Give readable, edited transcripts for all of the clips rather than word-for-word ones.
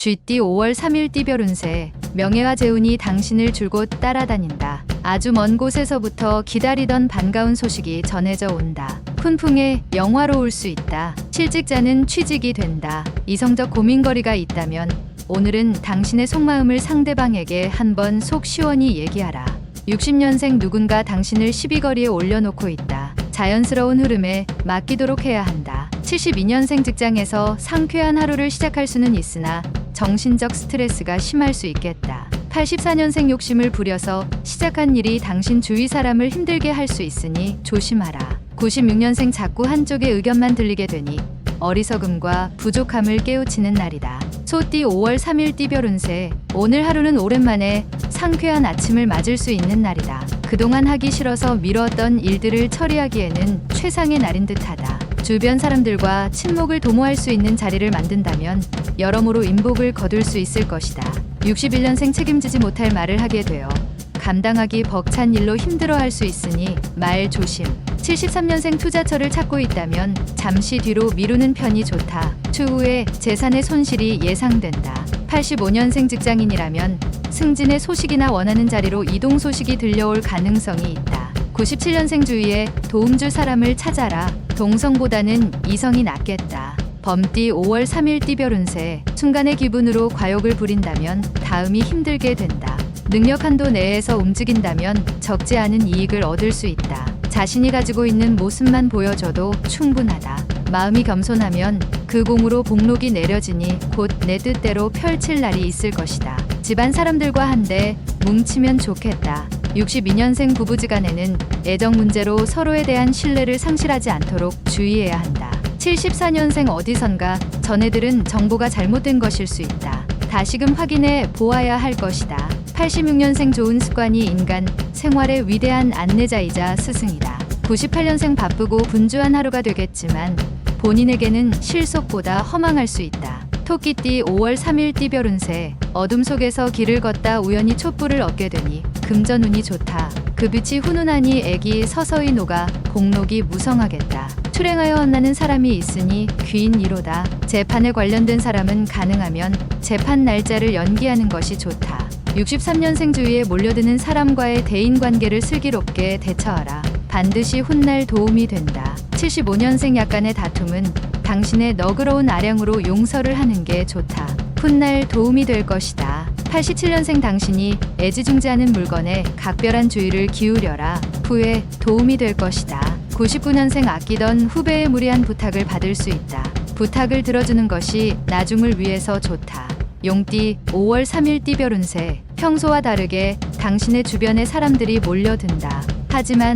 쥐띠 5월 3일 띠별 운세. 명예와 재운이 당신을 줄곧 따라다닌다. 아주 먼 곳에서부터 기다리던 반가운 소식이 전해져 온다. 훈풍에 영화로울 수 있다. 실직자는 취직이 된다. 이성적 고민거리가 있다면 오늘은 당신의 속마음을 상대방에게 한번 속 시원히 얘기하라. 60년생 누군가 당신을 시비거리에 올려놓고 있다. 자연스러운 흐름에 맡기도록 해야 한다. 72년생 직장에서 상쾌한 하루를 시작할 수는 있으나 정신적 스트레스가 심할 수 있겠다. 84년생 욕심을 부려서 시작한 일이 당신 주위 사람을 힘들게 할 수 있으니 조심하라. 96년생 자꾸 한쪽의 의견만 들리게 되니 어리석음과 부족함을 깨우치는 날이다. 소띠 5월 3일 띠별 운세. 오늘 하루는 오랜만에 상쾌한 아침을 맞을 수 있는 날이다. 그동안 하기 싫어서 미뤘던 일들을 처리하기에는 최상의 날인 듯하다. 주변 사람들과 친목을 도모할 수 있는 자리를 만든다면 여러모로 인복을 거둘 수 있을 것이다. 61년생 책임지지 못할 말을 하게 되어 감당하기 벅찬 일로 힘들어할 수 있으니 말 조심. 73년생 투자처를 찾고 있다면 잠시 뒤로 미루는 편이 좋다. 추후에 재산의 손실이 예상된다. 85년생 직장인이라면 승진의 소식이나 원하는 자리로 이동 소식이 들려올 가능성이 있다. 97년생 주위에 도움줄 사람을 찾아라. 동성보다는 이성이 낫겠다. 범띠 5월 3일 띠별 운세. 순간의 기분으로 과욕을 부린다면 다음이 힘들게 된다. 능력 한도 내에서 움직인다면 적지 않은 이익을 얻을 수 있다. 자신이 가지고 있는 모습만 보여줘도 충분하다. 마음이 겸손하면 그 공으로 복록이 내려지니 곧 내 뜻대로 펼칠 날이 있을 것이다. 집안 사람들과 한데 뭉치면 좋겠다. 62년생 부부지간에는 애정 문제로 서로에 대한 신뢰를 상실하지 않도록 주의해야 한다. 74년생 어디선가 전해들은 정보가 잘못된 것일 수 있다. 다시금 확인해 보아야 할 것이다. 86년생 좋은 습관이 인간 생활의 위대한 안내자이자 스승이다. 98년생 바쁘고 분주한 하루가 되겠지만 본인에게는 실속보다 허망할 수 있다. 토끼띠 5월 3일 띠별 운세. 어둠 속에서 길을 걷다 우연히 촛불을 얻게 되니 금전운이 좋다. 그 빛이 훈훈하니 액이 서서히 녹아 복록이 무성하겠다. 출행하여 헛나는 사람이 있으니 귀인 이로다. 재판에 관련된 사람은 가능하면 재판 날짜를 연기하는 것이 좋다. 63년생 주위에 몰려드는 사람과의 대인관계를 슬기롭게 대처하라. 반드시 훗날 도움이 된다. 75년생 약간의 다툼은 당신의 너그러운 아량으로 용서를 하는 게 좋다. 훗날 도움이 될 것이다. 87년생 당신이 애지중지하는 물건에 각별한 주의를 기울여라. 후에 도움이 될 것이다. 99년생 아끼던 후배의 무리한 부탁을 받을 수 있다. 부탁을 들어주는 것이 나중을 위해서 좋다. 용띠 5월 3일 띠별 운세. 평소와 다르게 당신의 주변에 사람들이 몰려든다. 하지만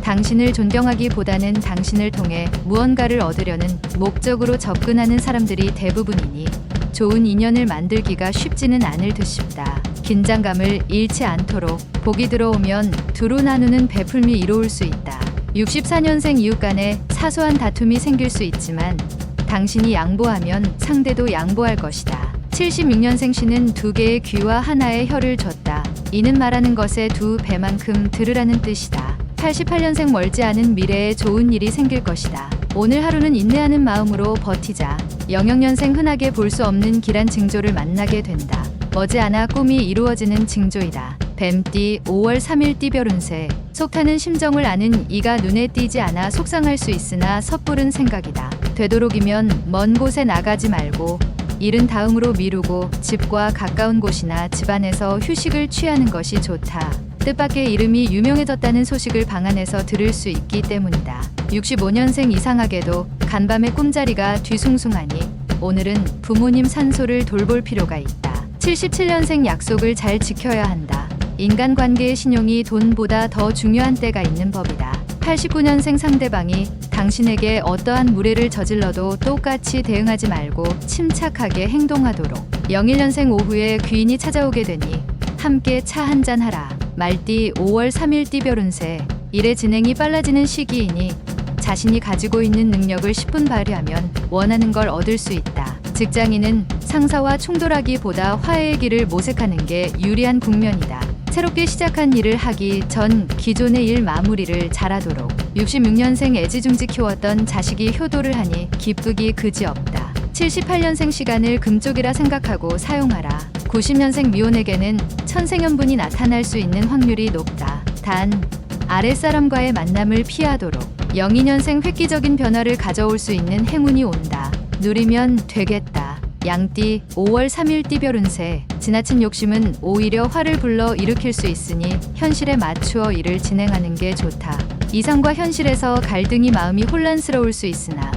당신을 존경하기보다는 당신을 통해 무언가를 얻으려는 목적으로 접근하는 사람들이 대부분이니 좋은 인연을 만들기가 쉽지는 않을 듯 싶다. 긴장감을 잃지 않도록 복이 들어오면 두루 나누는 베풀미 이로울 수 있다. 64년생 이웃 간에 사소한 다툼이 생길 수 있지만 당신이 양보하면 상대도 양보할 것이다. 76년생 씨는 두 개의 귀와 하나의 혀를 줬다. 이는 말하는 것의 두 배만큼 들으라는 뜻이다. 88년생 멀지 않은 미래에 좋은 일이 생길 것이다. 오늘 하루는 인내하는 마음으로 버티자. 영역년생 흔하게 볼 수 없는 길한 징조를 만나게 된다. 머지않아 꿈이 이루어지는 징조이다. 뱀띠 5월 3일 띠별 운세. 속타는 심정을 아는 이가 눈에 띄지 않아 속상할 수 있으나 섣부른 생각이다. 되도록이면 먼 곳에 나가지 말고 일은 다음으로 미루고 집과 가까운 곳이나 집안에서 휴식을 취하는 것이 좋다. 뜻밖의 이름이 유명해졌다는 소식을 방 안에서 들을 수 있기 때문이다. 65년생 이상하게도 간밤에 꿈자리가 뒤숭숭하니 오늘은 부모님 산소를 돌볼 필요가 있다. 77년생 약속을 잘 지켜야 한다. 인간관계의 신용이 돈보다 더 중요한 때가 있는 법이다. 89년생 상대방이 당신에게 어떠한 무례를 저질러도 똑같이 대응하지 말고 침착하게 행동하도록. 01년생 오후에 귀인이 찾아오게 되니 함께 차 한잔 하라. 말띠 5월 3일 띠별 운세. 일의 진행이 빨라지는 시기이니 자신이 가지고 있는 능력을 10분 발휘하면 원하는 걸 얻을 수 있다. 직장인은 상사와 충돌하기보다 화해의 길을 모색하는 게 유리한 국면이다. 새롭게 시작한 일을 하기 전 기존의 일 마무리를 잘하도록. 66년생 애지중지 키웠던 자식이 효도를 하니 기쁘기 그지없다. 78년생 시간을 금쪽이라 생각하고 사용하라. 90년생 미혼에게는 천생연분이 나타날 수 있는 확률이 높다. 단, 아랫사람과의 만남을 피하도록. 02년생 획기적인 변화를 가져올 수 있는 행운이 온다. 누리면 되겠다. 양띠 5월 3일 띠별 운세. 지나친 욕심은 오히려 화를 불러 일으킬 수 있으니 현실에 맞추어 일을 진행하는 게 좋다. 이상과 현실에서 갈등이 마음이 혼란스러울 수 있으나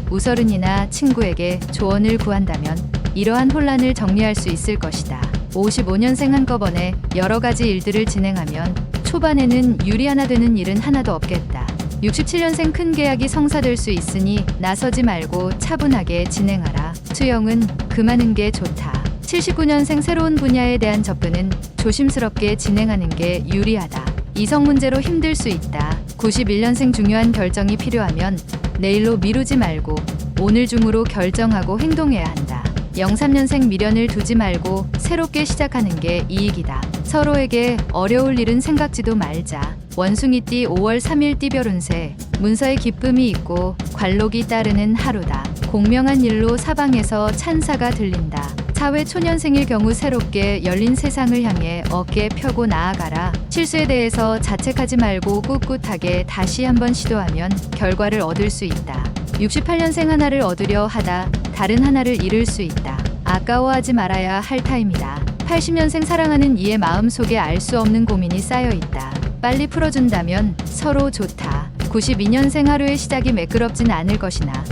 우서른이나 친구에게 조언을 구한다면 이러한 혼란을 정리할 수 있을 것이다. 55년생 한꺼번에 여러 가지 일들을 진행하면 초반에는 유리 하나 되는 일은 하나도 없겠다. 67년생 큰 계약이 성사될 수 있으니 나서지 말고 차분하게 진행하라. 수영은 금하는 게 좋다. 79년생 새로운 분야에 대한 접근은 조심스럽게 진행하는 게 유리하다. 이성 문제로 힘들 수 있다. 91년생 중요한 결정이 필요하면 내일로 미루지 말고 오늘 중으로 결정하고 행동해야 한다. 03년생 미련을 두지 말고 새롭게 시작하는 게 이익이다. 서로에게 어려울 일은 생각지도 말자. 원숭이띠 5월 3일 띠별 운세. 문서에 기쁨이 있고 관록이 따르는 하루다. 공명한 일로 사방에서 찬사가 들린다. 사회 초년생일 경우 새롭게 열린 세상을 향해 어깨 펴고 나아가라. 실수에 대해서 자책하지 말고 꿋꿋하게 다시 한번 시도하면 결과를 얻을 수 있다. 68년생 하나를 얻으려 하다 다른 하나를 잃을 수 있다. 아까워하지 말아야 할 타임이다. 80년생 사랑하는 이의 마음속에 알 수 없는 고민이 쌓여 있다. 빨리 풀어준다면 서로 좋다. 92년생 하루의 시작이 매끄럽진 않을 것이나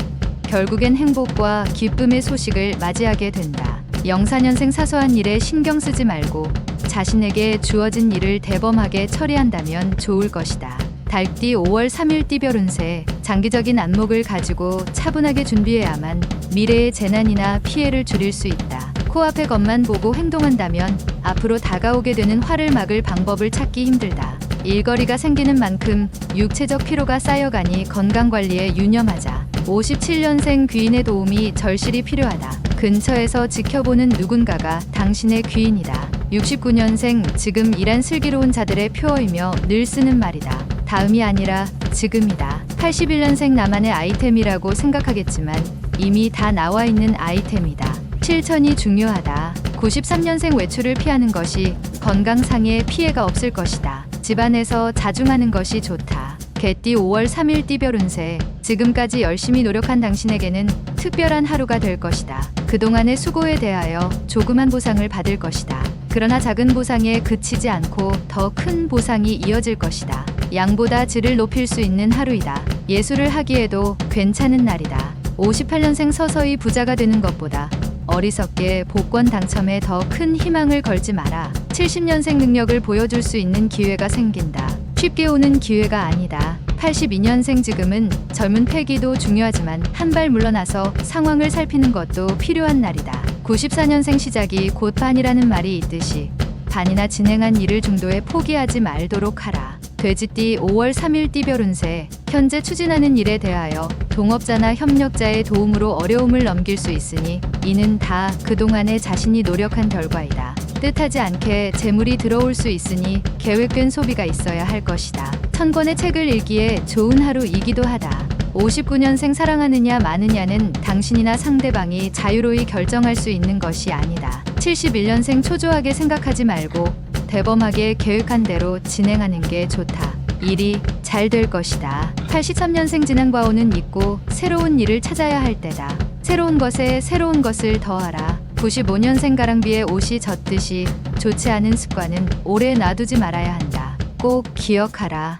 결국엔 행복과 기쁨의 소식을 맞이하게 된다. 04년생 사소한 일에 신경 쓰지 말고 자신에게 주어진 일을 대범하게 처리한다면 좋을 것이다. 달띠 5월 3일 띠별 운세. 장기적인 안목을 가지고 차분하게 준비해야만 미래의 재난이나 피해를 줄일 수 있다. 코앞의 것만 보고 행동한다면 앞으로 다가오게 되는 화를 막을 방법을 찾기 힘들다. 일거리가 생기는 만큼 육체적 피로가 쌓여가니 건강관리에 유념하자. 57년생 귀인의 도움이 절실히 필요하다. 근처에서 지켜보는 누군가가 당신의 귀인이다. 69년생 지금 이란 슬기로운 자들의 표어이며 늘 쓰는 말이다. 다음이 아니라 지금이다. 81년생 나만의 아이템이라고 생각하겠지만 이미 다 나와 있는 아이템이다. 실천이 중요하다. 93년생 외출을 피하는 것이 건강상의 피해가 없을 것이다. 집안에서 자중하는 것이 좋다. 개띠 5월 3일 띠별 운세. 지금까지 열심히 노력한 당신에게는 특별한 하루가 될 것이다. 그동안의 수고에 대하여 조그만 보상을 받을 것이다. 그러나 작은 보상에 그치지 않고 더 큰 보상이 이어질 것이다. 양보다 질을 높일 수 있는 하루이다. 예술을 하기에도 괜찮은 날이다. 58년생 서서히 부자가 되는 것보다 어리석게 복권 당첨에 더 큰 희망을 걸지 마라. 70년생 능력을 보여줄 수 있는 기회가 생긴다. 쉽게 오는 기회가 아니다. 82년생 지금은 젊은 패기도 중요하지만 한 발 물러나서 상황을 살피는 것도 필요한 날이다. 94년생 시작이 곧 반이라는 말이 있듯이 반이나 진행한 일을 중도에 포기하지 말도록 하라. 돼지띠 5월 3일 띠별 운세. 현재 추진하는 일에 대하여 동업자나 협력자의 도움으로 어려움을 넘길 수 있으니 이는 다 그동안에 자신이 노력한 결과이다. 뜻하지 않게 재물이 들어올 수 있으니 계획된 소비가 있어야 할 것이다. 1000권의 책을 읽기에 좋은 하루이기도 하다. 59년생 사랑하느냐 마느냐는 당신이나 상대방이 자유로이 결정할 수 있는 것이 아니다. 71년생 초조하게 생각하지 말고 대범하게 계획한 대로 진행하는 게 좋다. 일이 잘 될 것이다. 83년생 지난과오는 잊고 새로운 일을 찾아야 할 때다. 새로운 것에 새로운 것을 더하라. 95년생 가랑비에 옷이 젖듯이 좋지 않은 습관은 오래 놔두지 말아야 한다. 꼭 기억하라.